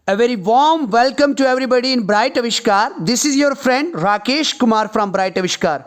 A very warm welcome to everybody in Bright Avishkar. This is your friend Rakesh Kumar from Bright Avishkar.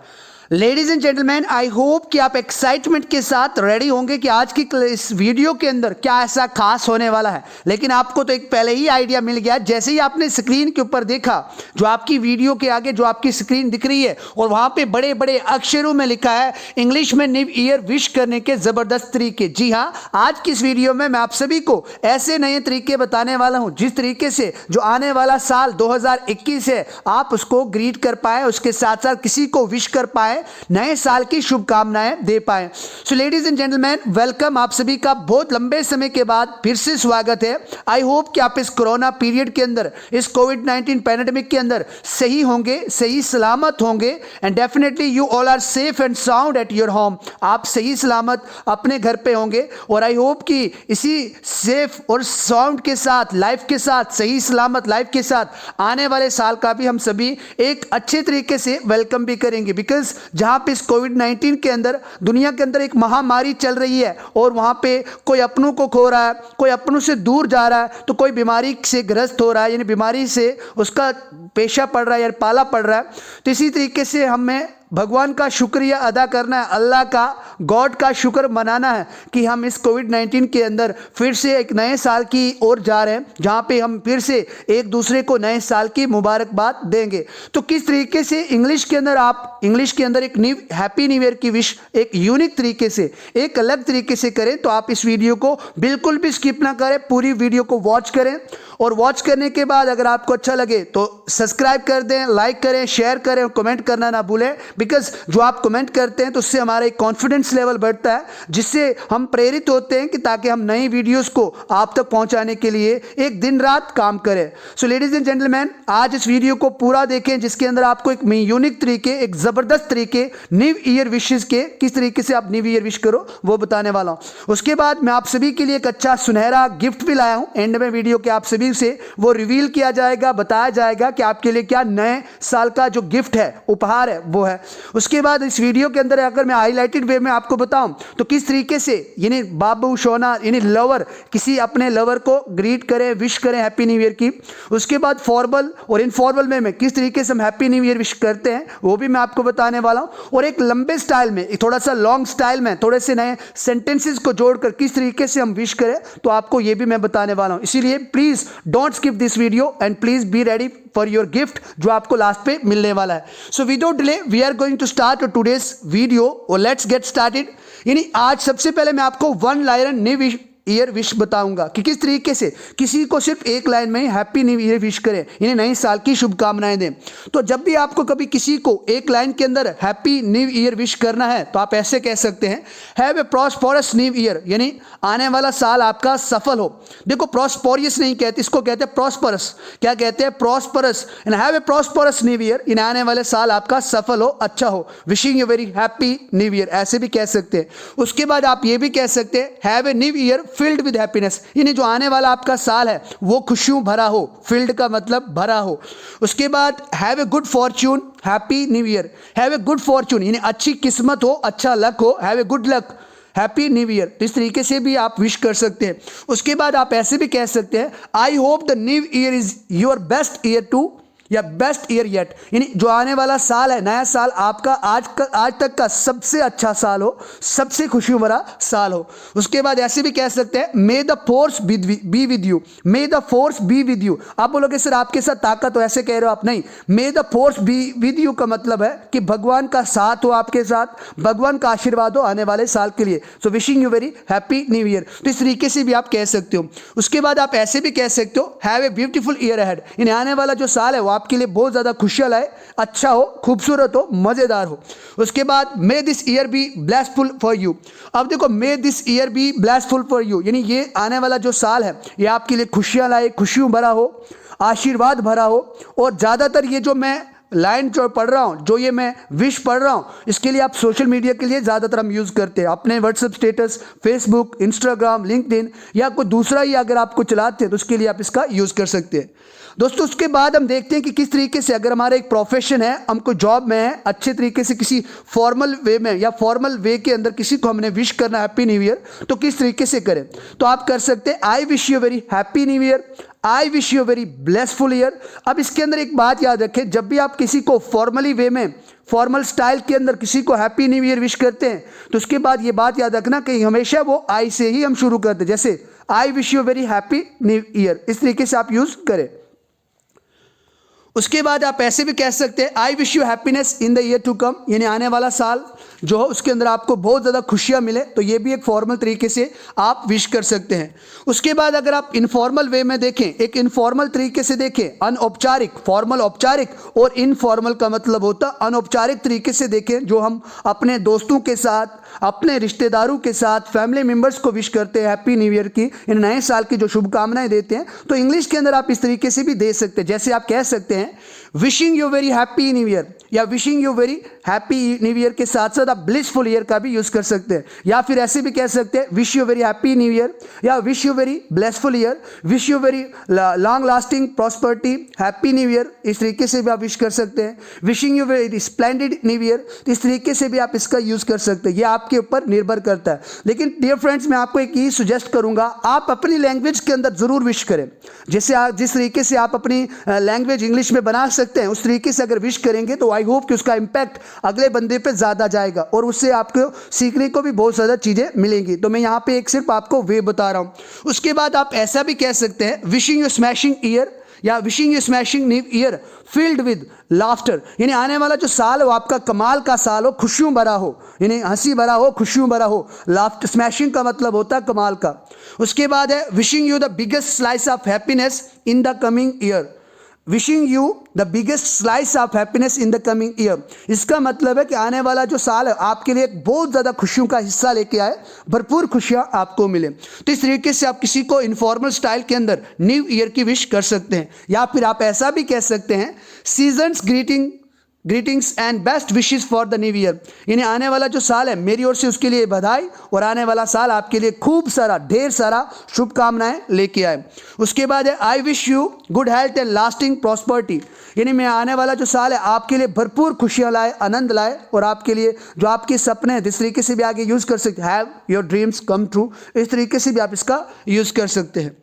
Ladies and gentleman, I hope कि आप excitement के साथ ready होंगे कि आज की इस वीडियो के अंदर क्या ऐसा खास होने वाला है। लेकिन आपको तो एक पहले ही आइडिया मिल गया जैसे ही आपने स्क्रीन के ऊपर देखा, जो आपकी वीडियो के आगे जो आपकी स्क्रीन दिख रही है और वहां पे बड़े बड़े अक्षरों में लिखा है इंग्लिश में न्यू ईयर विश करने के जबरदस्त तरीके। जी हाँ, आज की इस वीडियो में मैं आप सभी को ऐसे नए तरीके बताने वाला हूं जिस तरीके से जो आने वाला साल 2021 है आप उसको ग्रीट कर पाए, उसके साथ साथ किसी को विश कर पाए, नए साल की शुभकामनाएं दे पाए। So ladies and gentleman, welcome. आप सभी का बहुत लंबे समय के बाद फिर से स्वागत है। आई होप कि आप इस कोरोना पीरियड के अंदर, इस कोविड-19 पैंडेमिक के अंदर सही होंगे, सही सलामत होंगे and definitely you all are safe and sound at your home. आप सही सलामत अपने घर पे होंगे और आई होप कि इसी सेफ और साउंड के साथ, लाइफ के साथ, सही सलामत लाइफ के साथ आने वाले साल का भी हम सभी एक अच्छे तरीके से वेलकम भी करेंगे। बिकॉज जहां पे इस कोविड-19 के अंदर, दुनिया के अंदर एक महामारी चल रही है और वहां पे कोई अपनों को खो रहा है, कोई अपनों से दूर जा रहा है, तो कोई बीमारी से ग्रस्त हो रहा है, यानी बीमारी से उसका पेशा पड़ रहा है या पाला पड़ रहा है। तो इसी तरीके से हमें भगवान का शुक्रिया अदा करना है, अल्लाह का, गॉड का शुक्र मनाना है कि हम इस कोविड-19 के अंदर फिर से एक नए साल की ओर जा रहे हैं जहां पे हम फिर से एक दूसरे को नए साल की मुबारकबाद देंगे। तो किस तरीके से इंग्लिश के अंदर आप इंग्लिश के अंदर एक हैप्पी न्यू ईयर की विश एक यूनिक तरीके से, एक अलग तरीके से करें, तो आप इस वीडियो को बिल्कुल भी स्किप ना करें, पूरी वीडियो को वॉच करें और वॉच करने के बाद अगर आपको अच्छा लगे तो सब्सक्राइब कर दें, लाइक करें, शेयर करें और कमेंट करना ना भूलें। बिकॉज जो आप कमेंट करते हैं तो उससे हमारा एक कॉन्फिडेंस लेवल बढ़ता है, जिससे हम प्रेरित होते हैं कि ताकि हम नई वीडियोस को आप तक पहुंचाने के लिए एक दिन रात काम करें। सो लेडीज एंड जेंटलमैन, आज इस वीडियो को पूरा देखें जिसके अंदर आपको एक यूनिक तरीके, एक जबरदस्त तरीके न्यू ईयर विशेस के, किस तरीके से आप न्यू ईयर विश करो वो बताने वाला हूं। उसके बाद मैं आप सभी के लिए एक अच्छा सुनहरा गिफ्ट भी लाया हूं। एंड में वीडियो के आप सभी से वो रिवील किया जाएगा, बताया जाएगा कि आपके लिए क्या नए साल का जो गिफ्ट है, उपहार है, वो है। उसके बाद इस वीडियो के अंदर अगर मैं हाईलाइटेड वे में आपको बताऊं तो किस तरीके से यानी बाबू सोना यानी लवर, किसी अपने लवर को ग्रीट करें, विश करें हैप्पी न्यू ईयर की। उसके बाद फॉर्मल और इनफॉर्मल वे में किस तरीके से हम हैप्पी न्यू ईयर विश करते हैं वो भी मैं आपको बताने वाला हूं। और एक लंबे स्टाइल में, एक थोड़ा सा लॉन्ग स्टाइल में, थोड़े से नए सेंटेंसेस को जोड़कर किस तरीके से हम विश करें तो आपको ये भी मैं बताने वाला हूं। इसीलिए please don't skip this video and please be ready for your gift जो आपको लास्ट पे मिलने वाला है। So without delay we are going to start today's video और लेट्स गेट स्टार्टेड। यानी आज सबसे पहले मैं आपको one line new year wish बताऊंगा कि किस तरीके से किसी को सिर्फ एक लाइन में हैप्पी न्यू ईयर विश करें, यानी नए साल की शुभकामनाएं दें। तो जब भी आपको कभी किसी को एक लाइन के अंदर हैप्पी न्यू ईयर विश करना है तो आप ऐसे कह सकते हैं, have a prosperous new year, यानी आने वाला साल आपका सफल हो। देखो, प्रॉस्पोरियस नहीं कहते, इसको कहते हैं प्रॉस्परस। क्या कहते हैं? Prosperous. And have a prosperous new year, इन आने वाले साल आपका सफल हो, अच्छा हो, wishing you very happy new year, ऐसे भी कह सकते हैं। उसके बाद आप ये भी कह सकते हैं, have a new year filled with happiness, यानी जो आने वाला आपका साल है वो खुशियों भरा हो। फील्ड का मतलब भरा हो। उसके बाद have a good Fortune happy new year, have a good Fortune यानी अच्छी किस्मत हो, अच्छा लक हो, have a good luck happy new year. तो इस तरीके से भी आप विश कर सकते हैं। उसके बाद आप ऐसे भी कह सकते हैं, I hope the new year is your best year too, या बेस्ट ईयर येट, यानी जो आने वाला साल है, नया साल आपका आज तक का सबसे अच्छा साल हो, सबसे खुशियों भरा साल हो। उसके बाद ऐसे भी कह सकते हैं, मे the force be with you, may the force be with you. आप बोलोगे सर आपके साथ ताकत हो, ऐसे कह रहे हो आप, नहीं, मे the force be with you का मतलब है कि भगवान का साथ हो आपके साथ, भगवान का आशीर्वाद हो आने वाले साल के लिए। So wishing you very happy new year. तो इस तरीके से भी आप कह सकते हो। उसके बाद आप ऐसे भी कह सकते हो, have a beautiful year ahead, यानी आने वाला जो साल है वो आपके लिए बहुत ज्यादा खुशियां लाए, अच्छा हो, खूबसूरत हो, मजेदार हो। उसके बाद may this year be blessful for you. अब देखो, may this year be blessful for you, यानी ये आने वाला जो साल है ये आपके लिए खुशियां लाए, खुशियों भरा हो, आशीर्वाद भरा हो। और ज्यादातर ये जो मैं लाइन जो पढ़ रहा हूँ, जो ये मैं विश पढ़ रहा हूँ, इसके लिए आप सोशल मीडिया के लिए ज़्यादातर हम यूज़ करते हैं। अपने WhatsApp status, Facebook, Instagram, LinkedIn या कोई दूसरा ही अगर आपको चलाते हैं तो उसके लिए आप इसका यूज़ कर सकते हैं। दोस्तों, उसके बाद हम देखते हैं कि किस तरीके से अगर हमारा एक प्रोफेशन है, हमको जॉब में है, अच्छे तरीके से किसी फॉर्मल वे में या फॉर्मल वे के अंदर किसी को हमने विश करना हैप्पी न्यू ईयर, तो किस तरीके से करें। तो आप कर सकते हैं, I wish you very happy new year, I wish you very blessful year. अब इसके अंदर एक बात याद रखें, जब भी आप किसी को फॉर्मली वे में, फॉर्मल स्टाइल के अंदर किसी को हैप्पी न्यू ईयर विश करते हैं तो उसके बाद ये बात याद रखना कि हमेशा वो आई से ही हम शुरू करते हैं, जैसे आई wish you very happy new year, इस तरीके से आप यूज करें। उसके बाद आप ऐसे भी कह सकते हैं I wish you happiness in the year to come, यानी आने वाला साल जो हो उसके अंदर आपको बहुत ज़्यादा खुशियाँ मिले, तो ये भी एक फॉर्मल तरीके से आप विश कर सकते हैं। उसके बाद अगर आप इनफॉर्मल वे में देखें, एक इनफॉर्मल तरीके से देखें, अनौपचारिक, फॉर्मल औपचारिक और इनफॉर्मल का मतलब होता है अनौपचारिक तरीके से देखें, जो हम अपने दोस्तों के साथ, अपने रिश्तेदारों के साथ, फैमिली मेम्बर्स को विश करते हैं हैप्पी न्यू ईयर की, इन नए साल की जो शुभकामनाएं देते हैं, तो इंग्लिश के अंदर आप इस तरीके से भी दे सकते हैं। जैसे आप कह सकते हैं wishing you very happy new year, या wishing you very happy new year के साथ साथ आप ब्लिसफुल ईयर का भी यूज कर सकते हैं। या फिर ऐसे भी कह सकते हैं wish you very happy new year, या wish you very blessful year, wish you very long lasting prosperity happy new year, इस तरीके से भी आप विश कर सकते हैं। Wishing you very splendid new year, इस तरीके से भी आप इसका यूज कर सकते हैं। ये आपके ऊपर निर्भर करता है। लेकिन डियर फ्रेंड्स, मैं आपको एक ही सुजेस्ट करूंगा, आप अपनी लैंग्वेज के अंदर जरूर विश करें। जैसे आप जिस तरीके से आप अपनी लैंग्वेज इंग्लिश में बना सकते हैं, उस तरीके से अगर विश करेंगे तो आई होप कि उसका इंपैक्ट अगले बंदे पे ज़्यादा जाएगा और उससे आपको सीखने को भी बहुत ज़्यादा चीज़ें मिलेंगी। तो मैं यहाँ पे एक सिर्फ आपको वे बता रहा हूँ। उसके बाद आप ऐसा भी कह सकते हैं विशिंग यू स्मैशिंग ईयर, या wishing you smashing new year field with laughter, यानी आने वाला जो साल हो आपका कमाल का साल हो, खुशियों भरा हो, यानी हंसी भरा हो, खुशियों भरा हो। लाफ्टर, स्मैशिंग का मतलब होता है कमाल का। उसके बाद है wishing you the biggest slice of happiness in the coming year, wishing you the biggest slice of happiness in the coming year. इसका मतलब है कि आने वाला जो साल है आपके लिए एक बहुत ज़्यादा खुशियों का हिस्सा लेके आए, भरपूर खुशियाँ आपको मिले। तो इस तरीके से आप किसी को इनफॉर्मल स्टाइल के अंदर न्यू ईयर की विश कर सकते हैं। या फिर आप ऐसा भी कह सकते हैं seasons greetings and best wishes for the new year, यानी आने वाला जो साल है मेरी ओर से उसके लिए बधाई, और आने वाला साल आपके लिए खूब सारा, ढेर सारा शुभकामनाएं लेके आए। उसके बाद है आई wish you good health and lasting prosperity, यानी मैं आने वाला जो साल है आपके लिए भरपूर खुशियां लाए, आनंद लाए, और आपके लिए जो आपके सपने हैं, इस तरीके से भी आगे यूज़ कर सकते हैं, have your dreams come true, इस तरीके से भी आप इसका यूज़ कर सकते हैं।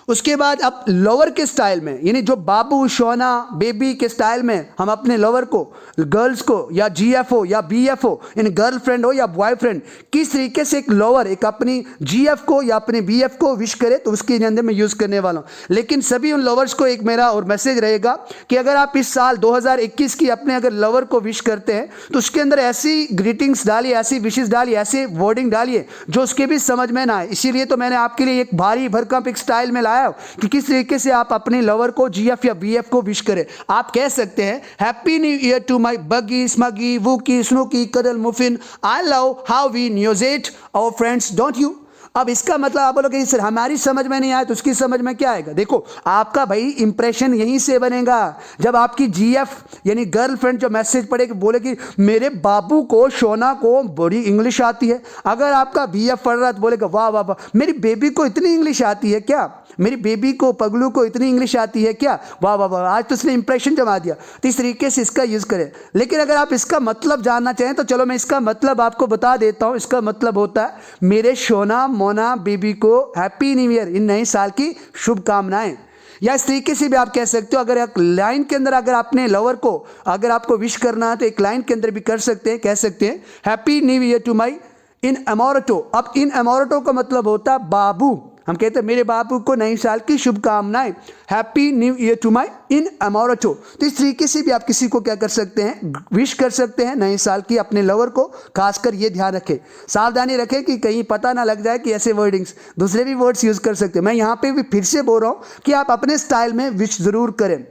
उसके बाद आप लवर के स्टाइल में, यानी जो बाबू, शोना, बेबी के स्टाइल में हम अपने लवर को, गर्ल्स को, या जीएफ हो या बीएफ हो, यानी गर्लफ्रेंड हो या बॉयफ्रेंड, किस तरीके से एक लवर एक अपनी जीएफ को या अपने बीएफ को विश करे, तो उसके अंदर मैं यूज़ करने वाला हूँ। लेकिन सभी उन लवर्स को एक मेरा और मैसेज रहेगा कि अगर आप इस साल 2021 की अपने अगर लवर को विश करते हैं तो उसके अंदर ऐसी ग्रीटिंग्स डालिए, ऐसी विशेष डालिए, ऐसे वर्डिंग डालिए जो उसके भी समझ में ना आए। इसीलिए तो मैंने आपके लिए एक भारी भरकम एक स्टाइल में लाया कि किस तरीके से आप अपने लवर को, जीएफ या बीएफ को विश करें। आप कह सकते हैं happy new year to my buggy, smuggy, wookie, snooky, cuddle, muffin, I love how we nudge at our friends, don't you. अब इसका मतलब आप बोलोगे सर हमारी समझ में नहीं आया, तो उसकी समझ में क्या आएगा? देखो आपका भाई इंप्रेशन यहीं से बनेगा जब आपकी जीएफ यानी गर्लफ्रेंड जो मैसेज पढ़ेगी, बोले कि मेरे बाबू को, शोना को बड़ी इंग्लिश आती है। अगर आपका बीएफ पढ़ रहा है तो बोलेगा वाह वाह वाह, मेरी बेबी को इतनी इंग्लिश आती है क्या, मेरी बेबी को, पगलू को इतनी इंग्लिश आती है क्या, वाह वाह वाह, आज तो उसने इंप्रेशन जमा दिया। तो इस तरीके से इसका यूज़ करें। लेकिन अगर आप इसका मतलब जानना चाहें तो चलो मैं इसका मतलब आपको बता देता हूँ। इसका मतलब होता है मेरे शोना, मोना, बेबी को हैप्पी न्यू ईयर, इन नए साल की शुभकामनाएं। या इस तरीके से भी आप कह सकते हो, अगर एक लाइन के अंदर अगर आपने लवर को अगर आपको विश करना है तो एक लाइन के अंदर भी कर सकते हैं, कह सकते हैं happy new year to my inamorato. अब इन एमोरेटो का मतलब होता है बाबू, हम कहते हैं मेरे बाबू को नए साल की शुभकामनाएं, happy new year to my inamorato. तो इस तरीके से भी आप किसी को क्या कर सकते हैं, विश कर सकते हैं नए साल की अपने लवर को। खासकर ये ध्यान रखें, सावधानी रखें कि कहीं पता ना लग जाए कि ऐसे वर्डिंग्स, दूसरे भी वर्ड्स यूज़ कर सकते हैं। मैं यहाँ पे भी फिर से बोल रहा हूँ कि आप अपने स्टाइल में विश ज़रूर करें।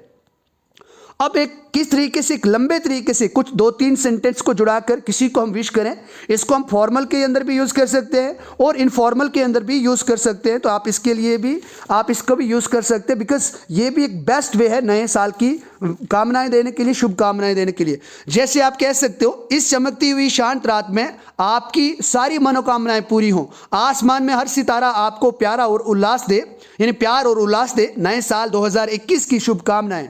अब एक किस तरीके से, एक लंबे तरीके से कुछ 2-3 सेंटेंस को जुड़ाकर किसी को हम विश करें, इसको हम फॉर्मल के अंदर भी यूज़ कर सकते हैं और इनफॉर्मल के अंदर भी यूज़ कर सकते हैं। तो आप इसके लिए भी आप इसको भी यूज़ कर सकते हैं, बिकॉज ये भी एक बेस्ट वे है नए साल की कामनाएं देने के लिए, शुभकामनाएं देने के लिए। जैसे आप कह सकते हो इस चमकती हुई शांत रात में आपकी सारी मनोकामनाएं पूरी हों, आसमान में हर सितारा आपको प्यारा और उल्लास दे, यानी प्यार और उल्लास दे, नए साल 2021 की शुभकामनाएं।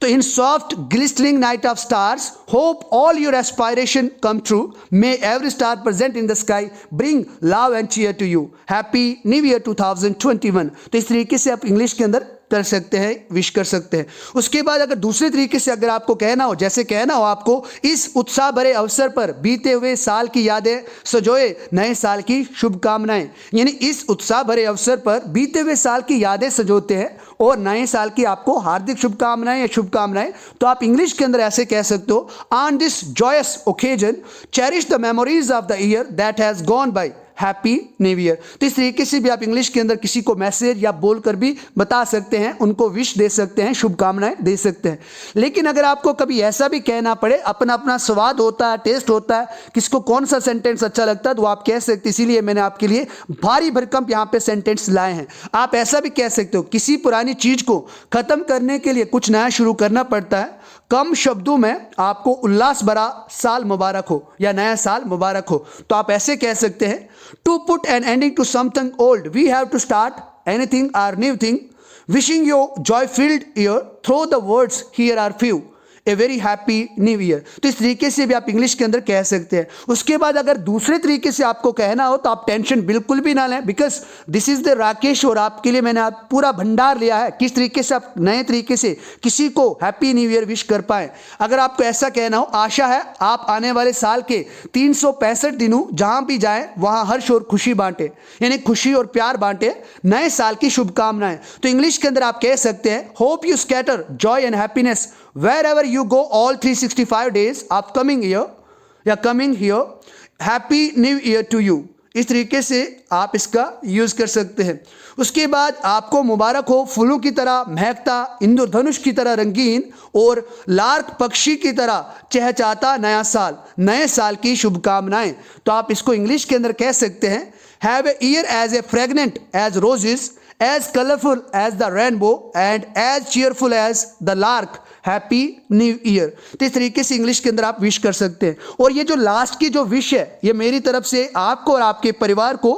तो in soft glistening night of stars, hope all your aspiration come true. May every star present in the sky bring love and cheer to you. Happy New Year 2021. तो इस तरीके से आप इंग्लिश के अंदर कर सकते हैं, विश कर सकते हैं। उसके बाद अगर दूसरे तरीके से अगर आपको कहना हो, जैसे कहना हो आपको, इस उत्साह भरे अवसर पर बीते हुए साल की यादें सजोए नए साल की शुभकामनाएं, यानी इस उत्साह भरे अवसर पर बीते हुए साल की यादें सजोते हैं और नए साल की आपको हार्दिक शुभकामनाएं या शुभकामनाएं। तो आप इंग्लिश के अंदर ऐसे कह सकते हो, on this joyous occasion cherish the memories of the year that has gone by, happy new year. तो इस तरीके से भी आप इंग्लिश के अंदर किसी को मैसेज या बोलकर भी बता सकते हैं, उनको विश दे सकते हैं, शुभकामनाएं दे सकते हैं। लेकिन अगर आपको कभी ऐसा भी कहना पड़े, अपना अपना स्वाद होता है, टेस्ट होता है, किसको कौन सा सेंटेंस अच्छा लगता है, तो आप कह सकते, इसीलिए मैंने आपके लिए भारी भरकम यहाँ पे सेंटेंस लाए हैं। आप ऐसा भी कह सकते हो, किसी पुरानी चीज को खत्म करने के लिए कुछ नया शुरू करना पड़ता है। कम शब्दों में आपको उल्लास भरा साल मुबारक हो या नया साल मुबारक हो। तो आप ऐसे कह सकते हैं, to put an ending to something old we have to start anything or new thing, wishing you joy filled year through the words here are few, a very happy new year. तो इस तरीके से भी आप English के अंदर कह सकते हैं। उसके बाद अगर दूसरे तरीके से आपको कहना हो तो आप टेंशन बिल्कुल भी ना लें, because this is the Rakesh और आपके लिए मैंने आप पूरा भंडार लिया है किस तरीके से आप नए तरीके से किसी को हैप्पी न्यू ईयर विश कर पाए। अगर आपको ऐसा कहना हो, आशा है आप आने वाले साल के 365 दिनों जहां भी जाएं वहां हर्ष और खुशी बांटे, यानी खुशी और प्यार बांटे, नए साल की शुभकामनाएं। तो इंग्लिश के अंदर आप कह सकते हैं, hope you scatter Joy and happiness wherever you go all 365 days of coming year या coming here, happy new year to you। इस तरीके से आप इसका यूज कर सकते हैं। उसके बाद आपको मुबारक हो फूलों की तरह महकता, इंद्रधनुष की तरह रंगीन और लार्क पक्षी की तरह चहचहाता नया साल, नए साल की शुभकामनाएं। तो आप इसको इंग्लिश के अंदर कह सकते हैं, have a year as a fragrant as roses, as colorful as the rainbow and as cheerful as the lark, happy new year. तो इस तरीके से इंग्लिश के अंदर आप विश कर सकते हैं। और ये जो लास्ट की जो विश है, ये मेरी तरफ से आपको और आपके परिवार को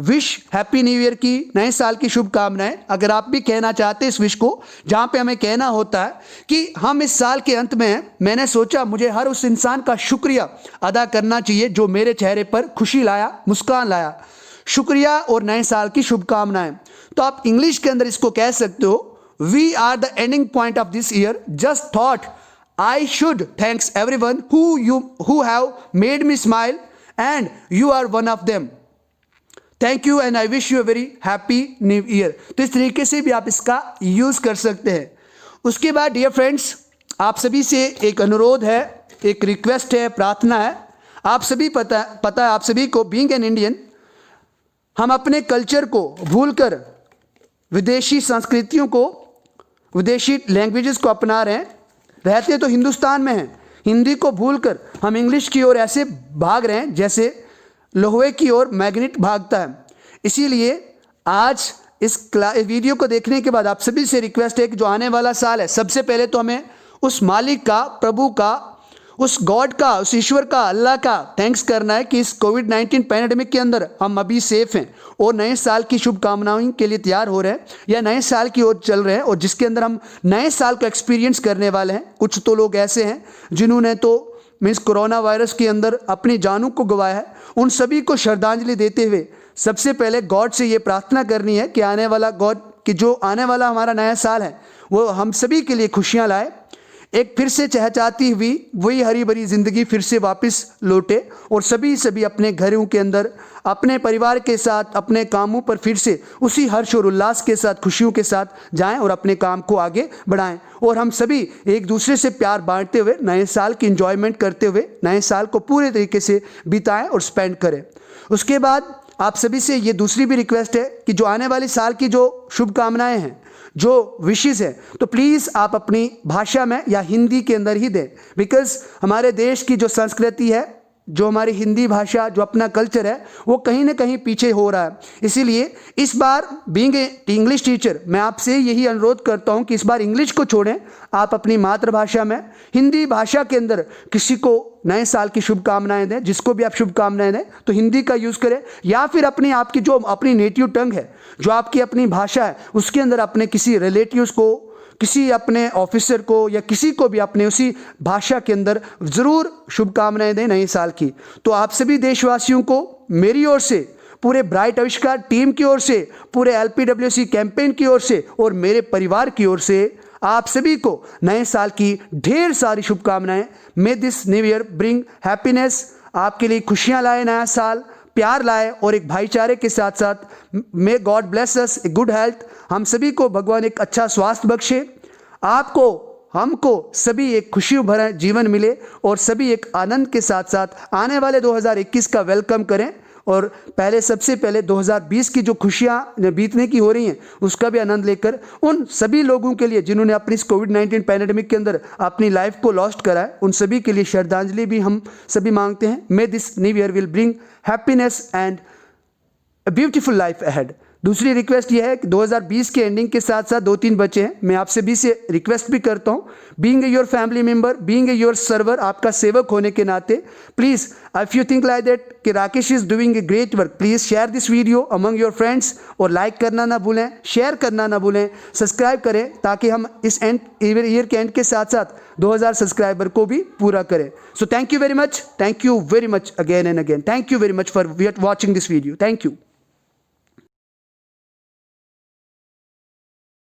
विश हैप्पी न्यू ईयर की, नए साल की शुभकामनाएं। अगर आप भी कहना चाहते हैं इस विश को, जहां पे हमें कहना होता है कि हम इस साल के अंत में हैं, मैंने सोचा मुझे हर उस इंसान का शुक्रिया अदा करना चाहिए जो मेरे चेहरे पर खुशी लाया, मुस्कान लाया, शुक्रिया और नए साल की शुभकामनाएं। तो आप इंग्लिश के अंदर इसको कह सकते हो, we are the ending point of this year, just thought I should thanks everyone who have made me smile and you are one of them, thank you and I wish you a very happy new year. तो इस तरीके से भी आप इसका use कर सकते हैं। उसके बाद डियर फ्रेंड्स, आप सभी से एक अनुरोध है, एक रिक्वेस्ट है, प्रार्थना है। आप सभी पता है आप सभी को, बीइंग एन इंडियन, हम अपने कल्चर को भूलकर विदेशी संस्कृतियों को, विदेशी लैंग्वेजेस को अपना रहे हैं। रहते तो हिंदुस्तान में हैं, हिंदी को भूलकर हम इंग्लिश की ओर ऐसे भाग रहे हैं जैसे लोहे की ओर मैग्नेट भागता है। इसीलिए आज इस वीडियो को देखने के बाद आप सभी से रिक्वेस्ट है कि जो आने वाला साल है, सबसे पहले तो हमें उस मालिक का, प्रभु का, उस गॉड का, उस ईश्वर का, अल्लाह का थैंक्स करना है कि इस कोविड-19 पैंडेमिक के अंदर हम अभी सेफ हैं और नए साल की शुभकामनाओं के लिए तैयार हो रहे हैं या नए साल की ओर चल रहे हैं, और जिसके अंदर हम नए साल को एक्सपीरियंस करने वाले हैं। कुछ तो लोग ऐसे हैं जिन्होंने तो मीन्स कोरोना वायरस के अंदर अपनी जानों को गंवाया है। उन सभी को श्रद्धांजलि देते हुए सबसे पहले गॉड से ये प्रार्थना करनी है कि आने वाला जो आने वाला हमारा नया साल है वो हम सभी के लिए खुशियाँ लाए, एक फिर से चहचहाती हुई वही हरी भरी जिंदगी फिर से वापस लौटे और सभी अपने घरों के अंदर अपने परिवार के साथ, अपने कामों पर फिर से उसी हर्ष और उल्लास के साथ, खुशियों के साथ जाएं और अपने काम को आगे बढ़ाएं। और हम सभी एक दूसरे से प्यार बांटते हुए नए साल की एंजॉयमेंट करते हुए नए साल को पूरे तरीके से बिताएं और स्पेंड करें। उसके बाद आप सभी से ये दूसरी भी रिक्वेस्ट है कि जो आने वाले साल की जो शुभकामनाएं हैं, जो विशेस है, तो प्लीज़ आप अपनी भाषा में या हिंदी के अंदर ही दें, बिकॉज हमारे देश की जो संस्कृति है, जो हमारी हिंदी भाषा, जो अपना कल्चर है, वो कहीं ना कहीं पीछे हो रहा है। इसीलिए इस बार बीइंग ए इंग्लिश टीचर मैं आपसे यही अनुरोध करता हूँ कि इस बार इंग्लिश को छोड़ें, आप अपनी मातृभाषा में, हिंदी भाषा के अंदर किसी को नए साल की शुभकामनाएं दें। जिसको भी आप शुभकामनाएं दें तो हिंदी का यूज़ करें, या फिर अपनी आपकी जो अपनी नेटिव टंग है, जो आपकी अपनी भाषा है, उसके अंदर अपने किसी रिलेटिव्स को, किसी अपने ऑफिसर को या किसी को भी अपने उसी भाषा के अंदर ज़रूर शुभकामनाएं दें नए साल की। तो आप सभी देशवासियों को मेरी ओर से पूरे ब्राइट आविष्कार टीम की ओर से, पूरे LPWC कैंपेन की ओर से और मेरे परिवार की ओर से आप सभी को नए साल की ढेर सारी शुभकामनाएं। May this new year bring happiness, आपके लिए खुशियां लाए, नया साल प्यार लाए और एक भाईचारे के साथ साथ may God bless us, a good health, हम सभी को भगवान एक अच्छा स्वास्थ्य बख्शे, आपको हमको सभी एक खुशी भरा जीवन मिले और सभी एक आनंद के साथ साथ आने वाले 2021 का वेलकम करें और पहले सबसे पहले 2020 की जो खुशियां बीतने की हो रही हैं उसका भी आनंद लेकर उन सभी लोगों के लिए जिन्होंने अपनी इस कोविड-19 पैंडेमिक के अंदर अपनी लाइफ को लॉस्ट करा है, उन सभी के लिए श्रद्धांजलि भी हम सभी मांगते हैं। May this new year will bring happiness and a beautiful life ahead. दूसरी रिक्वेस्ट यह है कि 2020 के एंडिंग के साथ साथ 2-3 बचे हैं, मैं आपसे भी से रिक्वेस्ट भी करता हूँ, being your family member, being your server, आपका सेवक होने के नाते please if you think like that कि Rakesh is doing a great work, please share this video among your friends और लाइक करना ना भूलें, शेयर करना ना भूलें, सब्सक्राइब करें ताकि हम इस ईयर के एंड के साथ साथ 2000 सब्सक्राइबर को भी पूरा करें। So thank you very much again and again, thank you very much for watching this video, thank you.